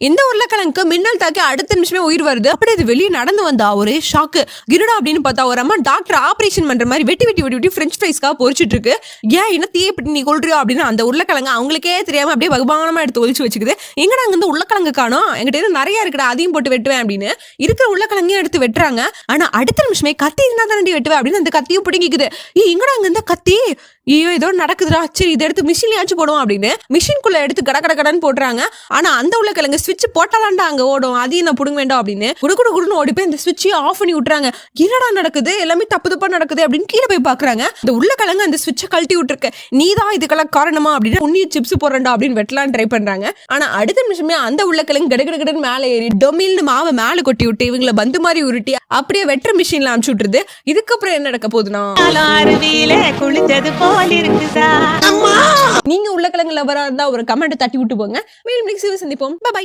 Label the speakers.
Speaker 1: இந்த உருளைக்கிழங்கு மின்னல் தாக்கி அடுத்த நிமிஷமே உயிர் வருது. அப்படி அது வெளியே நடந்து வந்தா ஒரே ஷாக்கு. கிருடா அப்படின்னு பார்த்தா ஒரு அம்மா டாக்டர் ஆபரேஷன் பண்ற மாதிரி வெட்டி வெட்டி வெட்டி வெட்டி ஃப்ரெஞ்ச் ஃப்ரைஸ்க்காக பொரிச்சிட்டு இருக்கு. ஏன் என்ன தீயை நீ கொள்றியோ அப்படின்னு அந்த உருளைக்கிழங்கு அவங்களுக்கே தெரியாம அப்படியே பகுபானமா எடுத்து ஒழிச்சு வச்சுக்குது. எங்கடா அங்க இருந்து உருளைக்கிழங்கு காணோம், எங்கிட்ட நிறைய இருக்குடா அதையும் போட்டு வெட்டுவேன் அப்படின்னு இருக்கிற உருளைக்கிழங்கையும் எடுத்து வெட்டுறாங்க. ஆனா அடுத்த நிமிஷமே கத்தி இருந்தா தானே வெட்டுவேன் அப்படின்னு அந்த கத்தியும் பிடிங்கிக்குது. எங்கடா அங்க இருந்த கத்தி, ஐயோ ஏதோ நடக்குதுடா, சரி இதை எடுத்து மிஷின்லயாச்சும் போடும் அப்படின்னு மிஷின்குள்ள எடுத்து கடன்னு போடுறாங்க. ஆனா அந்த உருளைக்கிழங்கு ஸ்விட்ச் போட்டாலாண்டா அங்க ஓடும், அதையும் நான் புடுங்க வேண்டாம் அப்படின்னு குடுன்னு ஓடி போய் இந்த ஸ்விட்சையும் ஆஃப் பண்ணி விட்டுறாங்க. என்னடா நடக்குது, எல்லாமே தப்பு தப்பா நடக்குது அப்படின்னு கீழே போய் பாக்குறாங்க. இந்த உருளைக்கிழங்கு அந்த ஸ்விட்சை கழட்டி விட்டுருக்கு, நீதான் இதுக்கெல்லாம் காரணமா அப்படின்னு உன்னிய சிப்ஸ் போடுறா அப்படின்னு வெட்டலாம் ட்ரை பண்றாங்க. ஆனா அடுத்த நிமிஷமே அந்த உருளைக்கிழங்கு கடகடன்னு மேலே ஏறி டொமில்னு மாவை மேல கொட்டி விட்டு இவங்களை பந்து மாதிரி உருட்டி அப்படியே வெட்டுற மிஷின்ல அனுப்பிச்சு விட்டுருது. இதுக்கப்புறம் என்ன நடக்க போகுதுன்னா, நீங்க உருளைக்கிழங்கு லவரா இருந்தா ஒரு கமெண்ட் தட்டி விட்டு போங்க. மேலும் சந்திப்போம். பை.